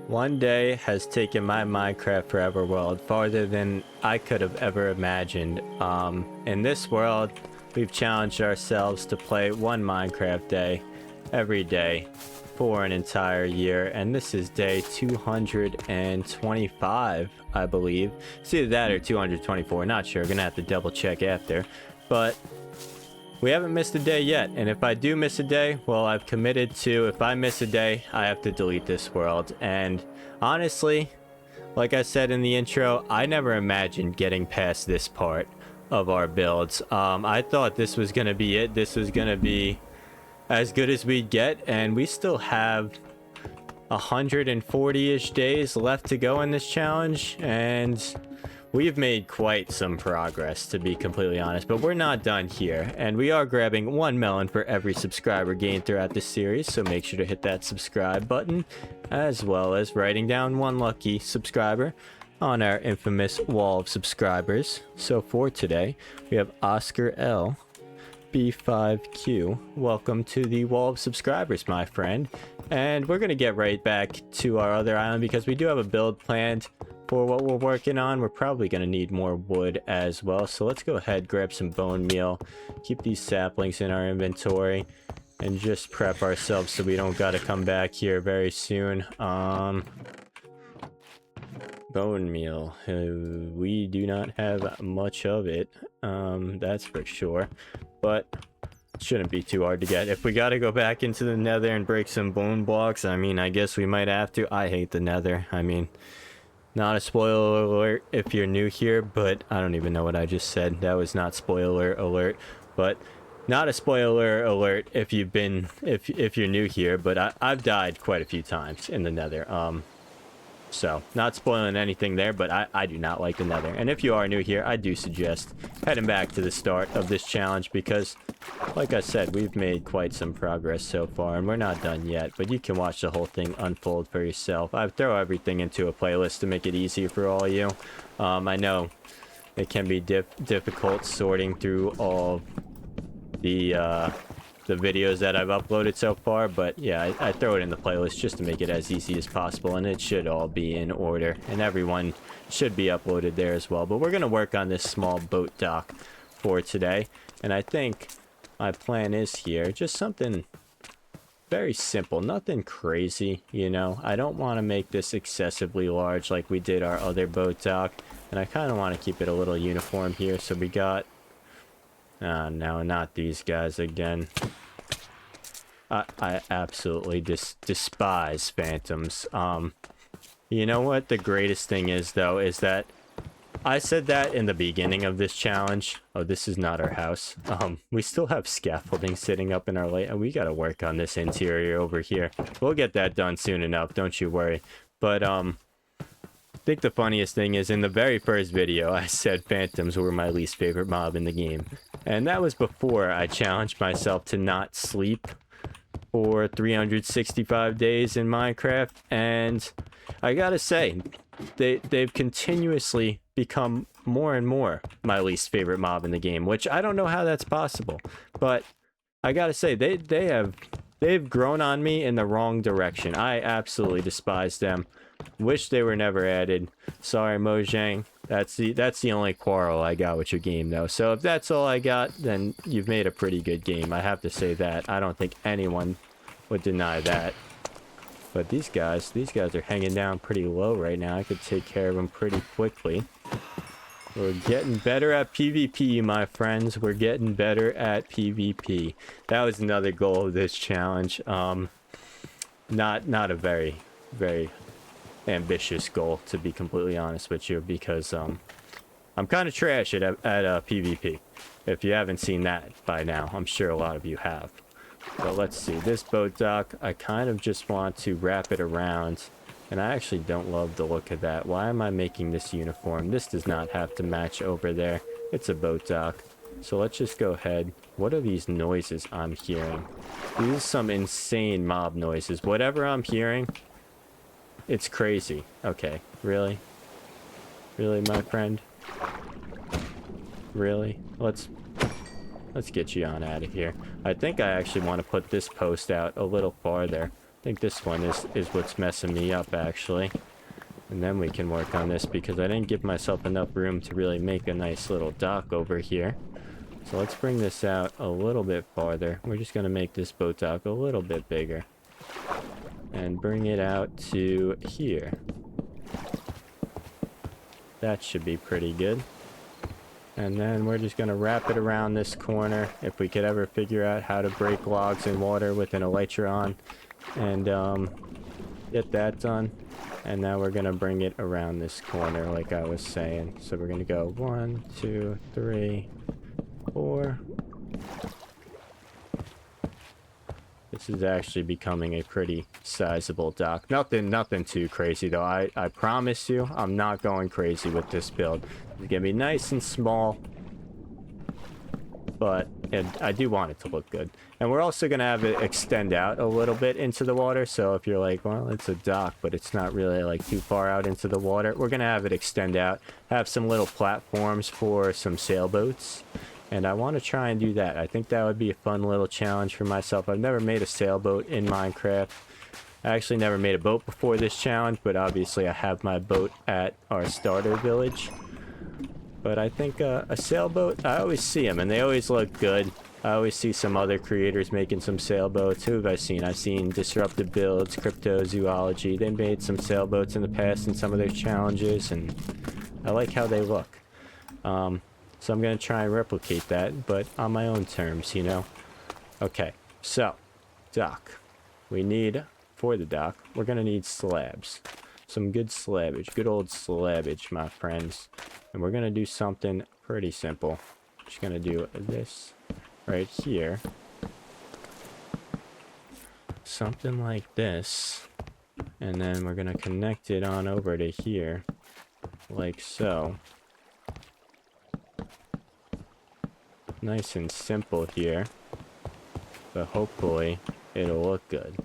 One day has taken my Minecraft Forever world farther than I could have ever imagined. In this world, we've challenged ourselves to play one Minecraft day every day for an entire year, and this is day 225, I believe. It's either that or 224, not sure. Gonna have to double check after, but we haven't missed a day yet, and if I do miss a day, well, I've committed to, if I miss a day, I have to delete this world. And honestly, like I said in the intro, I never imagined getting past this part of our builds. I thought this was gonna be it. This was gonna be as good as we'd get, and we still have 140-ish days left to go in this challenge, and we've made quite some progress, to be completely honest, but we're not done here, and we are grabbing 1 melon for every subscriber gained throughout this series, so make sure to hit that subscribe button, as well as writing down one lucky subscriber on our infamous wall of subscribers. So for today, we have Oscar L. B5Q. Welcome to the wall of subscribers, my friend, and we're going to get right back to our other island because we do have a build planned for what we're working on. We're probably going to need more wood as well, so let's go ahead, grab some bone meal, keep these saplings in our inventory, and just prep ourselves so we don't got to come back here very soon. Bone meal, we do not have much of it, that's for sure, but it shouldn't be too hard to get. If we got to go back into the nether and break some bone blocks, I mean, I guess we might have to. I hate the nether. I mean, not a spoiler alert if you're new here, but I don't even know what I just said. That was not spoiler alert, but not a spoiler alert if you've been, if you're new here, but I've died quite a few times in the nether. So not spoiling anything there, but I do not like the nether. And if you are new here, I do suggest heading back to the start of this challenge because, like I said, we've made quite some progress so far, and we're not done yet, but you can watch the whole thing unfold for yourself. I throw everything into a playlist to make it easier for all of you. I know it can be difficult sorting through all the videos that I've uploaded so far, but yeah, I throw it in the playlist just to make it as easy as possible, and it should all be in order, and everyone should be uploaded there as well. But we're going to work on this small boat dock for today, and I think my plan is here just something very simple, nothing crazy, you know. I don't want to make this excessively large like we did our other boat dock, and I kind of want to keep it a little uniform here. So we got no, not these guys again. I absolutely despise phantoms. You know what the greatest thing is, though, is that I said that in the beginning of this challenge. Oh, this is not our house. We still have scaffolding sitting up in our lake, and we got to work on this interior over here. We'll get that done soon enough, don't you worry. But I think the funniest thing is in the very first video, I said phantoms were my least favorite mob in the game. And that was before I challenged myself to not sleep for 365 days in Minecraft. And I gotta say, they've continuously become more and more my least favorite mob in the game, which I don't know how that's possible. But I gotta say, they've grown on me in the wrong direction. I absolutely despise them. Wish they were never added. Sorry, Mojang. That's the only quarrel I got with your game, though. So if that's all I got, then you've made a pretty good game. I have to say that. I don't think anyone would deny that. But these guys are hanging down pretty low right now. I could take care of them pretty quickly. We're getting better at PvP, my friends. We're getting better at PvP. That was another goal of this challenge. Not a very ambitious goal, to be completely honest with you, because I'm kind of trash at PvP. If you haven't seen that by now, I'm sure a lot of you have. But let's see, this boat dock, I kind of just want to wrap it around, and I actually don't love the look of that. Why am I making this uniform? This does not have to match over there. It's a boat dock. So let's just go ahead. What are these noises I'm hearing? These are some insane mob noises. Whatever I'm hearing, it's crazy. Okay, really? Really, my friend? Really? Let's get you on out of here. I think I actually want to put this post out a little farther. I think this one is what's messing me up, actually. And then we can work on this because I didn't give myself enough room to really make a nice little dock over here. So let's bring this out a little bit farther. We're just going to make this boat dock a little bit bigger. And bring it out to here. That should be pretty good. And then we're just going to wrap it around this corner. If we could ever figure out how to break logs in water with an elytron and get that done. And now we're going to bring it around this corner like I was saying. So we're going to go 1, 2, 3, 4. This is actually becoming a pretty sizable dock. Nothing too crazy though. I promise you, I'm not going crazy with this build. It's gonna be nice and small, but I do want it to look good. And we're also gonna have it extend out a little bit into the water. So if you're like, well, it's a dock, but it's not really like too far out into the water, we're gonna have it extend out, have some little platforms for some sailboats. And I want to try and do that. I think that would be a fun little challenge for myself. I've never made a sailboat in Minecraft. I actually never made a boat before this challenge, but obviously I have my boat at our starter village. But I think a sailboat, I always see them and they always look good. I always see some other creators making some sailboats. Who have I seen? I've seen Disruptive Builds, Cryptozoology. They made some sailboats in the past in some of their challenges, and I like how they look. So I'm going to try and replicate that, but on my own terms, you know? Okay, so, dock. We need, for the dock, we're going to need slabs. Some good slabbage, good old slabbage, my friends. And we're going to do something pretty simple. Just going to do this right here. Something like this. And then we're going to connect it on over to here, like so. Nice and simple here, but hopefully it'll look good.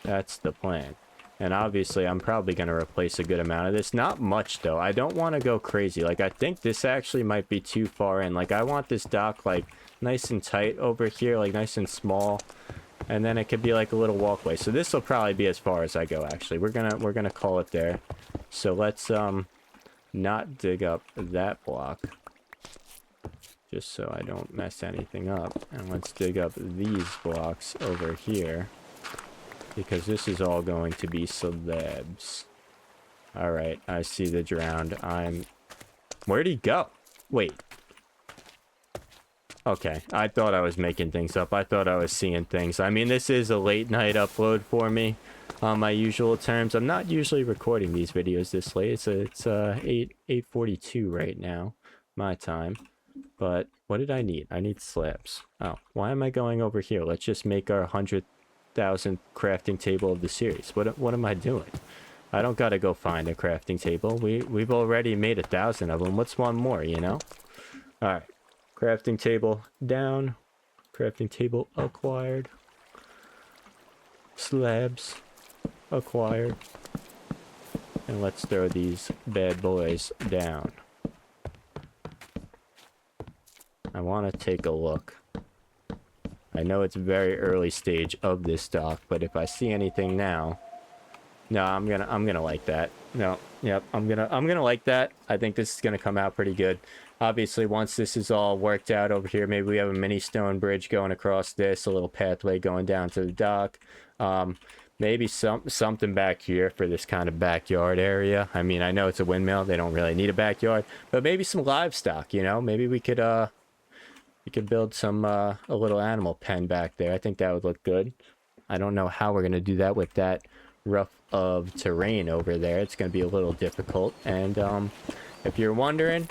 That's the plan. And obviously I'm probably going to replace a good amount of this. Not much though. I don't want to go crazy. Like, I think this actually might be too far in. Like, I want this dock like nice and tight over here, like nice and small, and then it could be like a little walkway. So this will probably be as far as I go. Actually, we're gonna call it there. So let's not dig up that block, just so I don't mess anything up. And let's dig up these blocks over here, because this is all going to be slabs. Alright, I see the drowned. Where'd he go? Wait. Okay, I thought I was making things up. I thought I was seeing things. I mean, this is a late night upload for me on my usual terms. I'm not usually recording these videos this late. It's 8:42 right now, my time. But what did I need? I need slabs. Oh, why am I going over here? Let's just make our 100,000th crafting table of the series. What am I doing? I don't gotta go find a crafting table. We've already made 1,000 of them. What's one more, you know? All right, crafting table down. Crafting table acquired. Slabs acquired. And let's throw these bad boys down. I want to take a look. I know it's very early stage of this dock, but if I see anything now, no, I'm gonna like that. No, yep, I'm gonna like that. I think this is gonna come out pretty good. Obviously, once this is all worked out over here, maybe we have a mini stone bridge going across this, a little pathway going down to the dock. Maybe something back here for this kind of backyard area. I mean, I know it's a windmill; they don't really need a backyard, but maybe some livestock. You know, maybe we could build some a little animal pen back there. I think that would look good. I don't know how we're gonna do that with that rough of terrain over there. It's gonna be a little difficult. And if you're wondering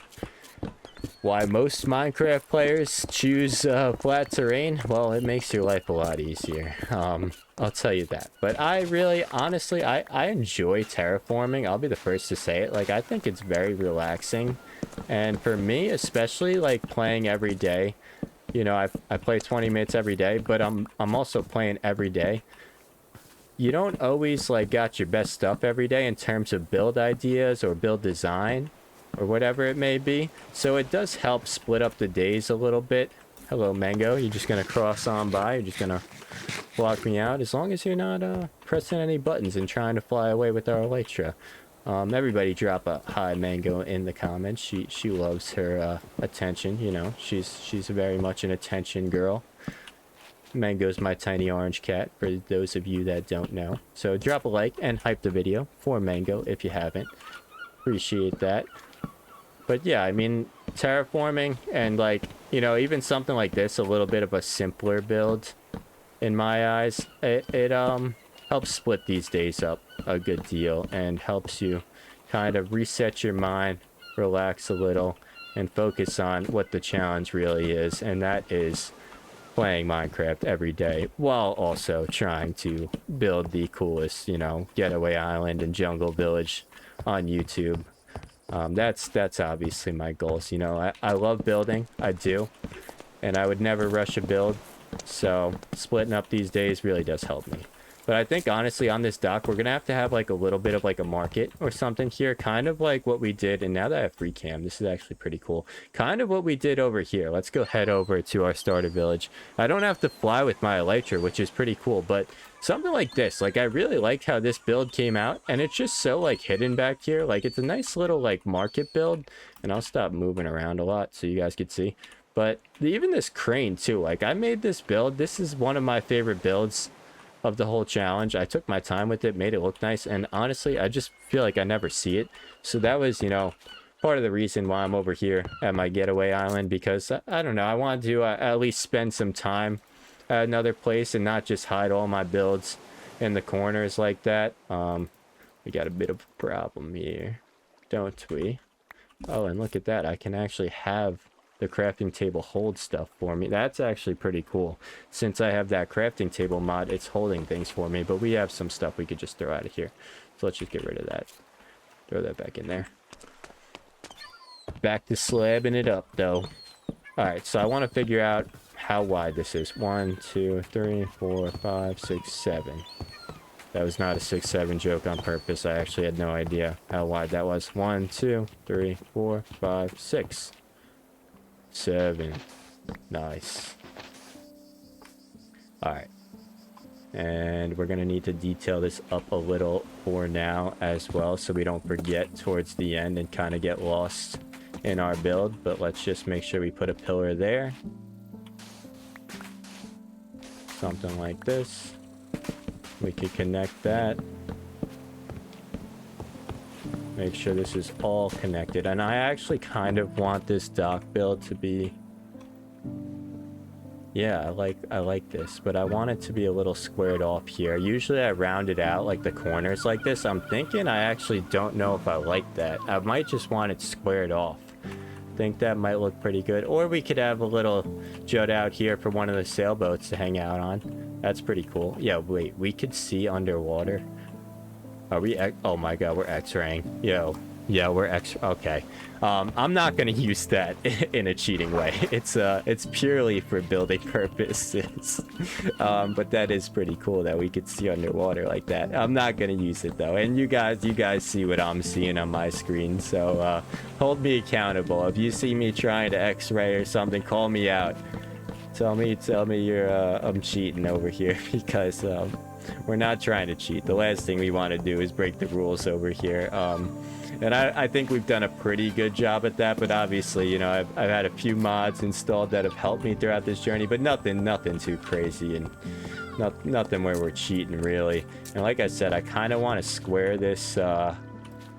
why most Minecraft players choose flat terrain, well, it makes your life a lot easier. I'll tell you that. But I really, honestly, I enjoy terraforming. I'll be the first to say it. Like, I think it's very relaxing. And for me, especially, like, playing every day, you know, I play 20 minutes every day, but I'm also playing every day. You don't always, like, got your best stuff every day in terms of build ideas or build design or whatever it may be. So it does help split up the days a little bit. Hello, Mango. You're just gonna cross on by. You're just gonna block me out. As long as you're not pressing any buttons and trying to fly away with our elytra. Everybody drop a hi, Mango, in the comments. She loves her attention. You know, she's very much an attention girl. Mango's my tiny orange cat, for those of you that don't know. So drop a like and hype the video for Mango if you haven't. Appreciate that. But yeah, I mean, terraforming and, like, you know, even something like this, a little bit of a simpler build in my eyes, it helps split these days up a good deal and helps you kind of reset your mind, relax a little, and focus on what the challenge really is, and that is playing Minecraft every day while also trying to build the coolest, you know, getaway island and jungle village on YouTube. That's obviously my goals. You know, I love building, I do, and I would never rush a build, so splitting up these days really does help me. But I think, honestly, on this dock, we're going to have like a little bit of like a market or something here. Kind of like what we did. And now that I have free cam, this is actually pretty cool. Kind of what we did over here. Let's go head over to our starter village. I don't have to fly with my elytra, which is pretty cool. But something like this, like I really like how this build came out. And it's just so like hidden back here. Like it's a nice little like market build. And I'll stop moving around a lot so you guys can see. But even this crane too. Like I made this build. This is one of my favorite builds of the whole challenge. I took my time with it, made it look nice, and honestly I just feel like I never see it. So that was, you know, part of the reason why I'm over here at my getaway island, because I don't know, I wanted to at least spend some time at another place and not just hide all my builds in the corners like that. We got a bit of a problem here, don't we? Oh, and look at that, I can actually have the crafting table hold stuff for me. That's actually pretty cool. Since I have that crafting table mod, it's holding things for me, but we have some stuff we could just throw out of here. So let's just get rid of that. Throw that back in there. Back to slabbing it up, though. Alright, so I want to figure out how wide this is. 1, 2, 3, 4, 5, 6, 7. That was not a 6-7 joke on purpose. I actually had no idea how wide that was. 1, 2, 3, 4, 5, 6. 7. Nice. Alright. And we're going to need to detail this up a little for now as well, so we don't forget towards the end and kind of get lost in our build. But let's just make sure we put a pillar there. Something like this. We could connect that. Make sure this is all connected. And I actually kind of want this dock build to be... Yeah, I like this, but I want it to be a little squared off here. Usually I round it out like the corners like this. I'm thinking I actually don't know if I like that. I might just want it squared off. I think that might look pretty good. Or we could have a little jut out here for one of the sailboats to hang out on. That's pretty cool. Yeah, wait, we could see underwater. Are we? Oh my god, we're X-raying. Yo, yeah, we're X. Okay, I'm not gonna use that in a cheating way. It's purely for building purposes. But that is pretty cool that we could see underwater like that. I'm not gonna use it though, and you guys see what I'm seeing on my screen. So hold me accountable. If you see me trying to X-ray or something, call me out. Tell me you're I'm cheating over here, because we're not trying to cheat. The last thing we want to do is break the rules over here. And I think we've done a pretty good job at that, but obviously, you know, I've had a few mods installed that have helped me throughout this journey, but nothing too crazy, and nothing where we're cheating really. And like I said, I kind of want to square this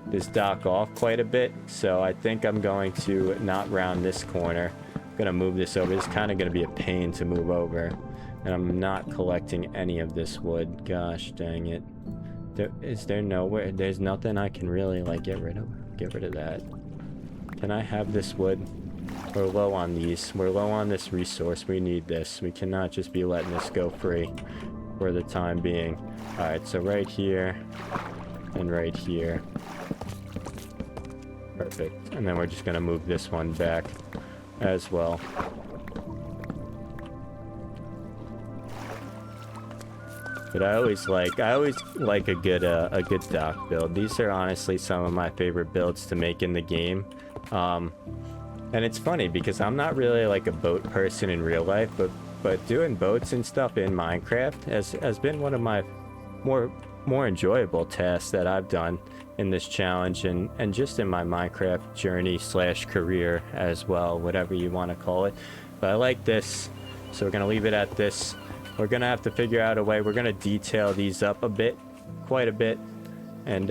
this dock off quite a bit, so I think I'm going to not round this corner. I'm gonna move this over. It's kind of gonna be a pain to move over. And I'm not collecting any of this wood. Gosh dang it. Is there nowhere? There's nothing I can really like get rid of. Get rid of that. Can I have this wood? We're low on these. We're low on this resource. We need this. We cannot just be letting this go free for the time being. Alright, so right here and right here. Perfect. And then we're just gonna move this one back as well. But I always like a good dock build. These are honestly some of my favorite builds to make in the game. And it's funny because I'm not really like a boat person in real life, but doing boats and stuff in Minecraft has been one of my more more enjoyable tasks that I've done in this challenge and just in my Minecraft journey slash career as well, whatever you want to call it. But I like this, so we're gonna leave it at this. We're gonna have to figure out a way. We're gonna detail these up a bit, quite a bit, and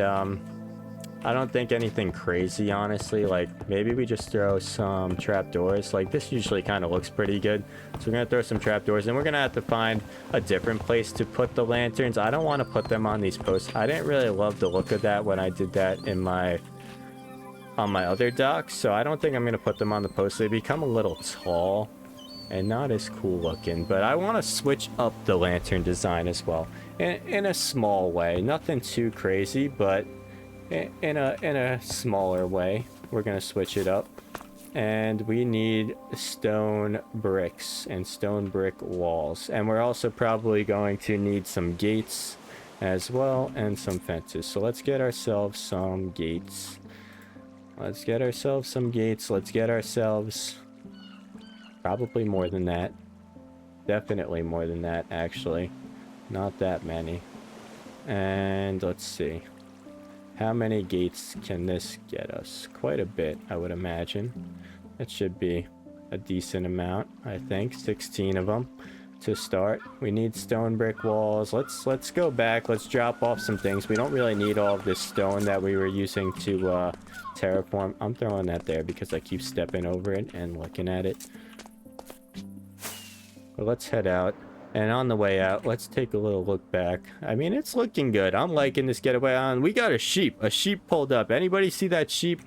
I don't think anything crazy, honestly. Like, maybe we just throw some trapdoors. Like, this usually kind of looks pretty good. So we're going to throw some trapdoors, and we're going to have to find a different place to put the lanterns. I don't want to put them on these posts. I didn't really love the look of that when I did that in on my other docks. So I don't think I'm going to put them on the posts. They become a little tall and not as cool looking. But I want to switch up the lantern design as well. In a small way. Nothing too crazy, but in a smaller way. We're gonna switch it up, and we need stone bricks and stone brick walls, and we're also probably going to need some gates as well and some fences. So let's get ourselves some gates. Let's get ourselves probably more than that. Definitely more than that, actually. Not that many. And let's see. How many gates can this get us? Quite a bit, I would imagine. That should be a decent amount, I think. 16 of them to start. We need stone brick walls. Let's go back. Let's drop off some things. We don't really need all of this stone that we were using to terraform. I'm throwing that there because I keep stepping over it and looking at it. But let's head out. And on the way out, let's take a little look back. I mean, it's looking good. I'm liking this getaway on. We got a sheep. A sheep pulled up. Anybody see that sheep?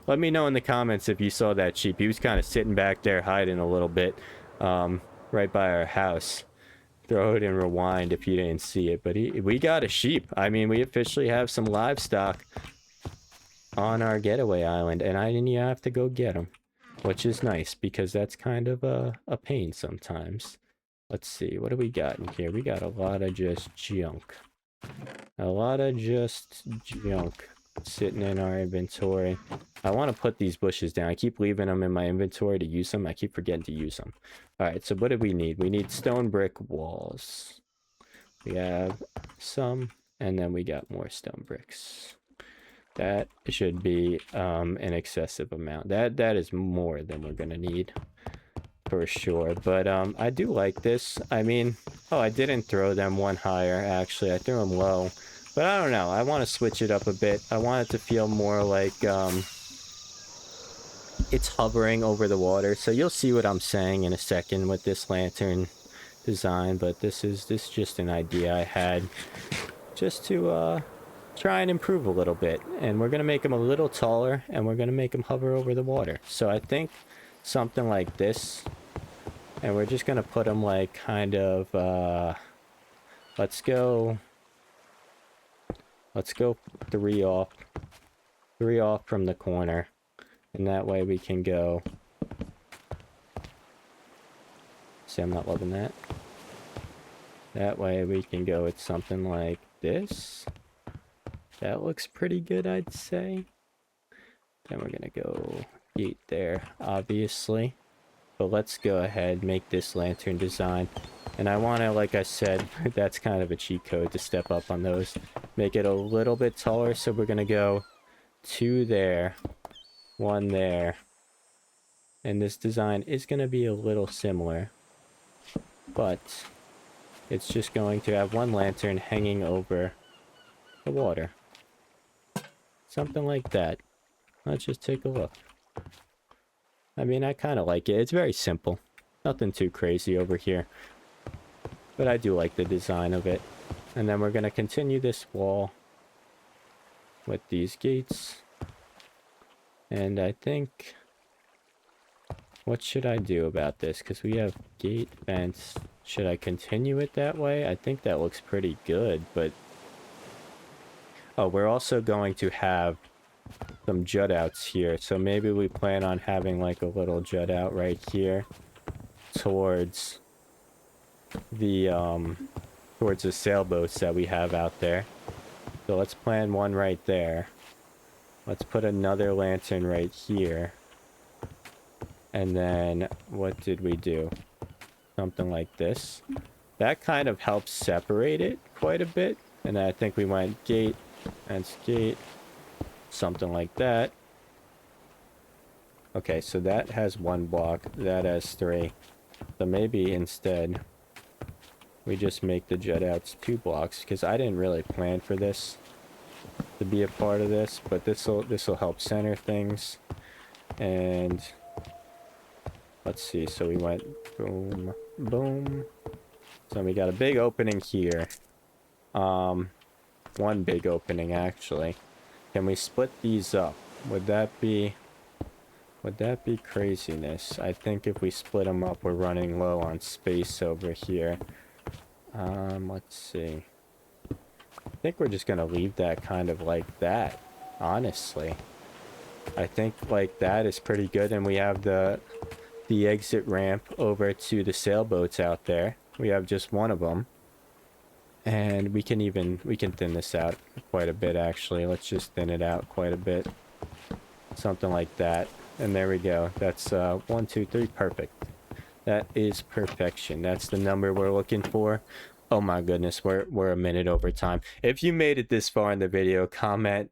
Let me know in the comments if you saw that sheep. He was kind of sitting back there hiding a little bit right by our house. Throw it and rewind if you didn't see it. But we got a sheep. I mean, we officially have some livestock on our getaway island. And I didn't even have to go get them. Which is nice because that's kind of a pain sometimes. Let's see, what do we got in here? We got a lot of just junk. A lot of just junk sitting in our inventory. I want to put these bushes down. I keep leaving them in my inventory to use them. I keep forgetting to use them. Alright, so what do we need? We need stone brick walls. We have some, and then we got more stone bricks. That should be an excessive amount. That is more than we're going to need. For sure, but I do like this. I mean, oh, I didn't throw them one higher, actually. I threw them low, but I don't know. I want to switch it up a bit. I want it to feel more like it's hovering over the water. So you'll see what I'm saying in a second with this lantern design, but this is just an idea I had just to try and improve a little bit. And we're gonna make them a little taller, and we're gonna make them hover over the water. So I think something like this. And we're just gonna put them like kind of let's go 3 off from the corner, and that way we can go. See, I'm not loving that. That way we can go with something like this. That looks pretty good, I'd say. Then we're gonna go gate there, obviously. But let's go ahead, make this lantern design. And I want to, like I said, that's kind of a cheat code to step up on those. Make it a little bit taller, so we're going to go 2 there, 1 there. And this design is going to be a little similar. But it's just going to have 1 lantern hanging over the water. Something like that. Let's just take a look. I mean, I kind of like it. It's very simple. Nothing too crazy over here. But I do like the design of it. And then we're going to continue this wall with these gates. And I think... what should I do about this? Because we have gate, fence. Should I continue it that way? I think that looks pretty good, but... oh, we're also going to have some jut outs here, so maybe we plan on having like a little jut out right here towards the sailboats that we have out there. So let's plan one right there. Let's put another lantern right here, And then what did we do? Something like this. That kind of helps separate it quite a bit. And I think we went gate and gate, something like that. Okay, so that has 1 block, that has 3. So maybe instead we just make the jet outs 2 blocks, because I didn't really plan for this to be a part of this, but this'll help center things. And let's see, so we went boom, boom. So we got a big opening here. 1 big opening actually. Can we split these up? Would that be craziness? I think if we split them up, we're running low on space over here. Let's see. I think we're just gonna leave that kind of like that, honestly. I think like that is pretty good, and we have the exit ramp over to the sailboats out there. We have just 1 of them. And we can thin this out quite a bit actually. Let's just thin it out quite a bit. Something like that. And there we go. That's 1, 2, 3, perfect. That is perfection. That's the number we're looking for. Oh my goodness, we're a minute over time. If you made it this far in the video, comment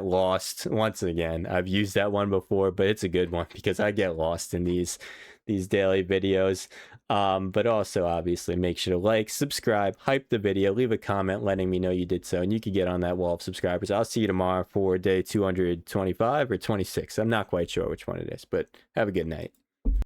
lost. Once again, I've used that one before, but it's a good one because I get lost in these daily videos. But also obviously make sure to like, subscribe, hype the video, leave a comment letting me know you did so, and you can get on that wall of subscribers. I'll see you tomorrow for day 225 or 26. I'm not quite sure which one it is, but have a good night.